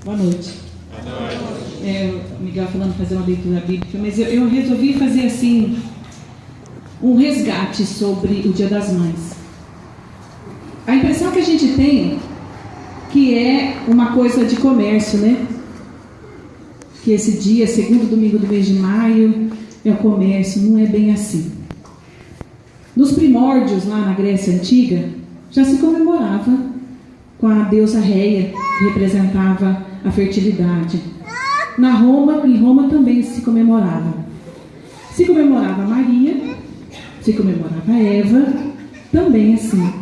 Boa noite. O Miguel falando fazer uma leitura bíblica, mas eu resolvi fazer assim um resgate sobre o Dia das Mães. A impressão que a gente tem que é uma coisa de comércio, né? Que esse dia, segundo domingo do mês de maio, é o comércio. Não é bem assim. Nos primórdios, lá na Grécia Antiga, já se comemorava com a deusa Réia, que representava a fertilidade. Em Roma também se comemorava. Se comemorava Maria, se comemorava Eva, também assim.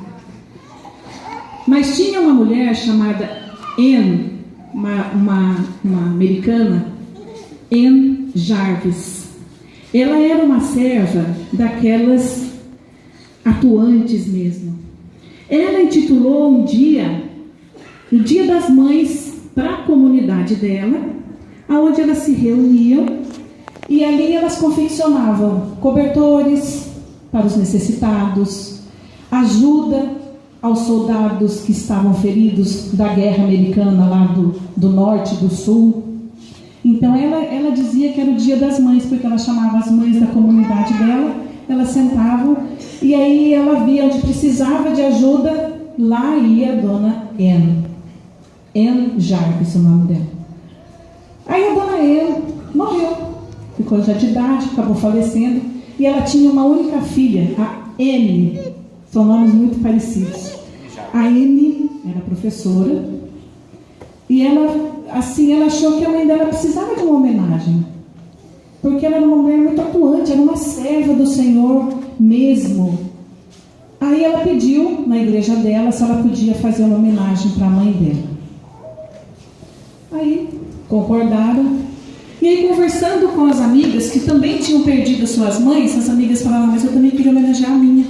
Mas tinha uma mulher chamada Anne, uma americana, Anne Jarvis. Ela era uma serva daquelas atuantes mesmo. Ela intitulou um dia, o Dia das Mães, para a comunidade dela, onde elas se reuniam e ali elas confeccionavam cobertores para os necessitados, ajuda aos soldados que estavam feridos da guerra americana lá do norte e do sul. Então ela dizia que era o Dia das Mães, porque ela chamava as mães da comunidade dela, elas sentavam e aí ela via onde precisava de ajuda, lá ia a dona Anne Jarvis, o nome dela. Aí a dona Anne morreu, ficou já de idade, acabou falecendo, e ela tinha uma única filha, a Anne. São nomes muito parecidos. A Anne era professora e ela achou que a mãe dela precisava de uma homenagem, porque ela era uma mulher muito atuante, era uma serva do Senhor mesmo. Aí ela pediu na igreja dela se ela podia fazer uma homenagem para a mãe dela. Aí concordaram. E aí, conversando com as amigas que também tinham perdido suas mães, as amigas falavam: mas eu também queria homenagear a minha.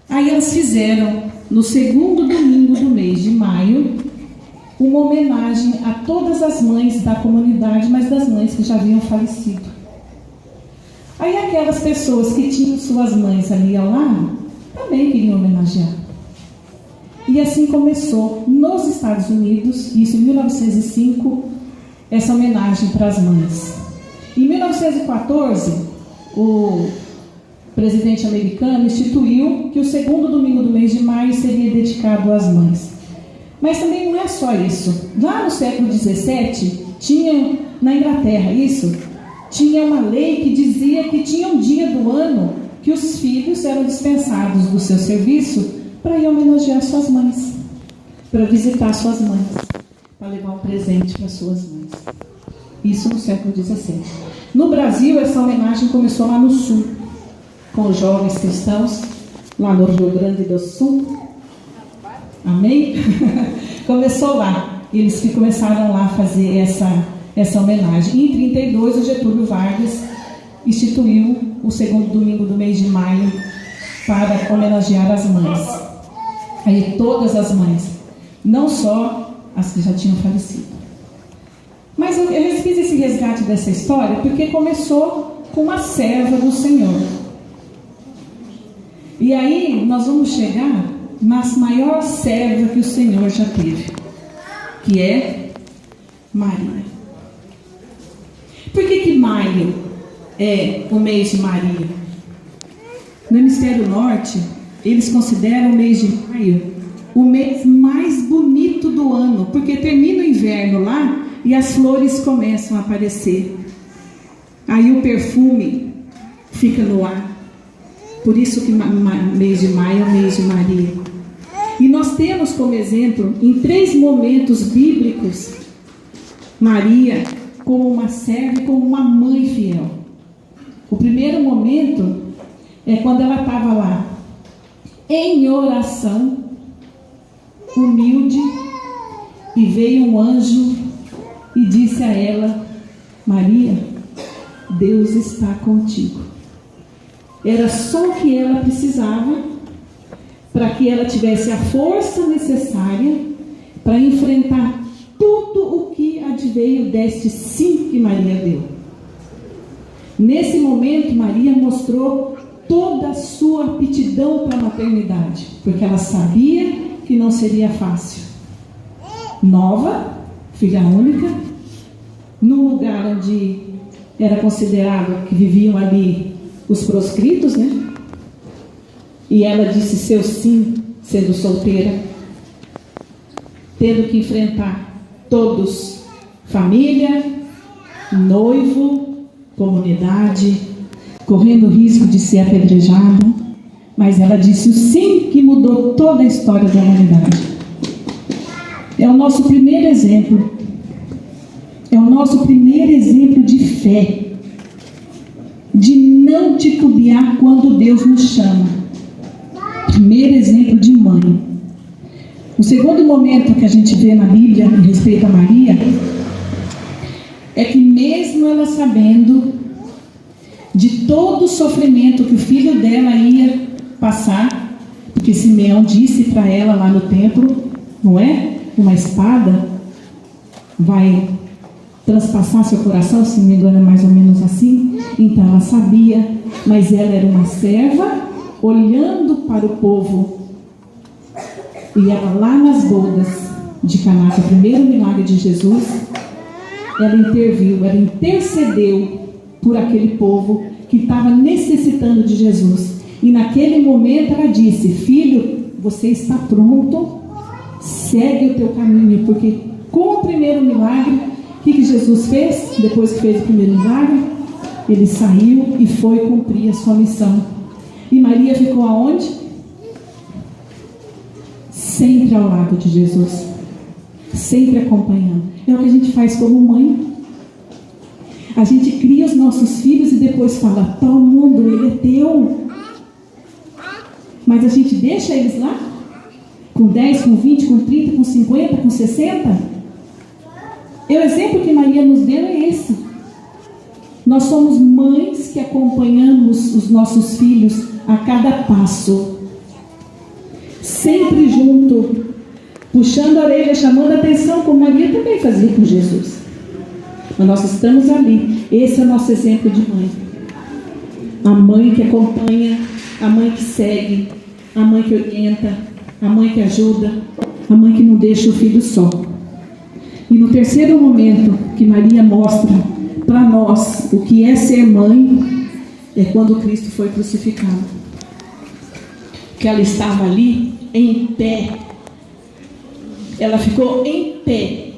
Aí elas fizeram, no segundo domingo do mês de maio, uma homenagem a todas as mães da comunidade, mas das mães que já haviam falecido. Aí aquelas pessoas que tinham suas mães ali ao lado, também queriam homenagear. E assim começou, nos Estados Unidos, isso em 1905, essa homenagem para as mães. Em 1914, o presidente americano instituiu que o segundo domingo do mês de maio seria dedicado às mães. Mas também não é só isso. Lá no século XVII, tinha, na Inglaterra, tinha uma lei que dizia que tinha um dia do ano que os filhos eram dispensados do seu serviço para ir homenagear suas mães, para visitar suas mães, para levar um presente para suas mães. Isso no século XVII. No Brasil, essa homenagem começou lá no sul, com os jovens cristãos, lá no Rio Grande do Sul. Amém? Começou lá. Eles que começaram lá a fazer essa homenagem. E em 1932, o Getúlio Vargas instituiu o segundo domingo do mês de maio para homenagear as mães. Aí todas as mães, não só as que já tinham falecido. Mas eu fiz esse resgate dessa história porque começou com uma serva do Senhor. E aí nós vamos chegar na maior serva que o Senhor já teve, que é Maria. Por que maio é o mês de Maria? No hemisfério norte, eles consideram o mês de maio o mês mais bonito do ano, porque termina o inverno lá e as flores começam a aparecer. Aí o perfume fica no ar. Por isso que o mês de maio é o mês de Maria. E nós temos como exemplo, em 3 momentos bíblicos, Maria como uma serva e como uma mãe fiel. O primeiro momento é quando ela estava lá, em oração, humilde, e veio um anjo e disse a ela: Maria, Deus está contigo. Era só o que ela precisava para que ela tivesse a força necessária para enfrentar tudo o que adveio deste sim que Maria deu. Nesse momento, Maria mostrou toda a sua aptidão para a maternidade, porque ela sabia que não seria fácil. Nova, filha única, num lugar onde era considerado que viviam ali os proscritos, né? E ela disse seu sim, sendo solteira, tendo que enfrentar todos, família, noivo, comunidade, correndo o risco de ser apedrejada, mas ela disse o sim que mudou toda a história da humanidade. É o nosso primeiro exemplo. É o nosso primeiro exemplo de fé, de não titubear quando Deus nos chama. Primeiro exemplo de mãe. O segundo momento que a gente vê na Bíblia em respeito a Maria é que mesmo ela sabendo de todo o sofrimento que o filho dela ia passar, porque Simeão disse para ela lá no templo, não é? Uma espada vai transpassar seu coração, se não me engano é mais ou menos assim. Então ela sabia, mas ela era uma serva olhando para o povo. E ela lá nas bodas de Caná, o primeiro milagre de Jesus, ela interviu, ela intercedeu por aquele povo que estava necessitando de Jesus. E naquele momento ela disse: filho, você está pronto, segue o teu caminho, porque com o primeiro milagre, o que Jesus fez? Depois que fez o primeiro milagre, ele saiu e foi cumprir a sua missão. E Maria ficou aonde? Sempre ao lado de Jesus, sempre acompanhando. É o que a gente faz como mãe. A gente cria os nossos filhos e depois fala: todo mundo, ele é teu. Mas a gente deixa eles lá? Com 10, com 20, com 30, com 50, com 60? E o exemplo que Maria nos deu é esse. Nós somos mães que acompanhamos os nossos filhos a cada passo. Sempre junto, puxando a orelha, chamando a atenção, como Maria também fazia com Jesus. Mas nós estamos ali. Esse é o nosso exemplo de mãe. A mãe que acompanha, a mãe que segue, a mãe que orienta, a mãe que ajuda, a mãe que não deixa o filho só. E no terceiro momento que Maria mostra para nós o que é ser mãe, é quando Cristo foi crucificado. Que ela estava ali em pé. Ela ficou em pé,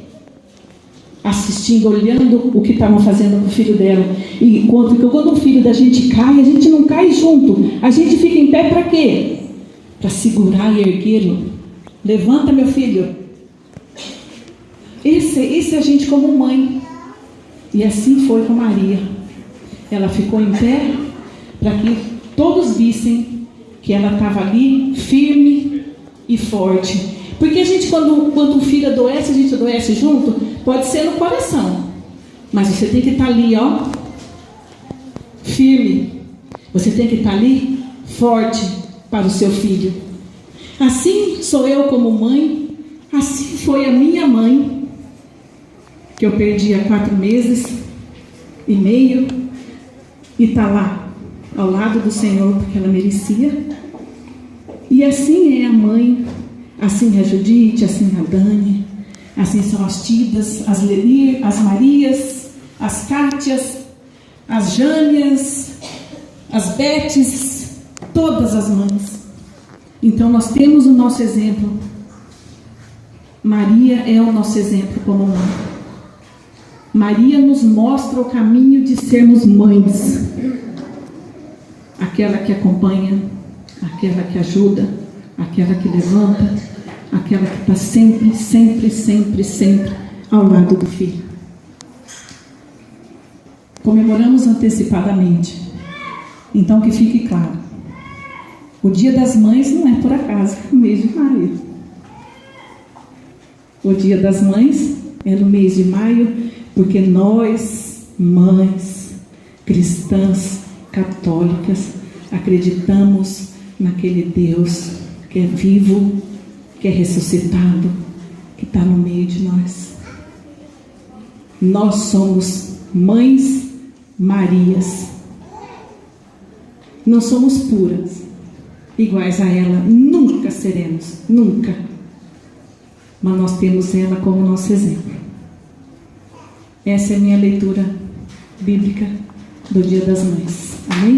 assistindo, olhando o que estavam fazendo com o filho dela. E quando o filho da gente cai, a gente não cai junto. A gente fica em pé para quê? Para segurar e erguê-lo. Levanta, meu filho. Esse é a gente como mãe. E assim foi com Maria. Ela ficou em pé para que todos vissem que ela estava ali firme e forte. Porque a gente, quando um filho adoece, a gente adoece junto. Pode ser no coração, mas você tem que estar ali, ó, firme. Você tem que estar ali forte para o seu filho. Assim sou eu como mãe. Assim foi a minha mãe, que eu perdi há 4 meses e meio, e está lá ao lado do Senhor, porque ela merecia. E assim é a mãe. Assim é a Judite, assim é a Dani, assim são as Tidas, as Lenir, as Marias, as Cátias, as Jânias, as Betes, todas as mães. Então nós temos o nosso exemplo. Maria é o nosso exemplo como mãe. Maria nos mostra o caminho de sermos mães. Aquela que acompanha, aquela que ajuda, aquela que levanta, aquela que está sempre, sempre, sempre, sempre ao lado do filho. Comemoramos antecipadamente. Então que fique claro, o Dia das Mães não é por acaso, é no mês de maio. O Dia das Mães é no mês de maio, porque nós, mães cristãs, católicas, acreditamos naquele Deus que é vivo, que é ressuscitado, que está no meio de nós. Nós somos mães Marias. Não somos puras, iguais a ela, nunca seremos, nunca. Mas nós temos ela como nosso exemplo. Essa é a minha leitura bíblica do Dia das Mães. Amém?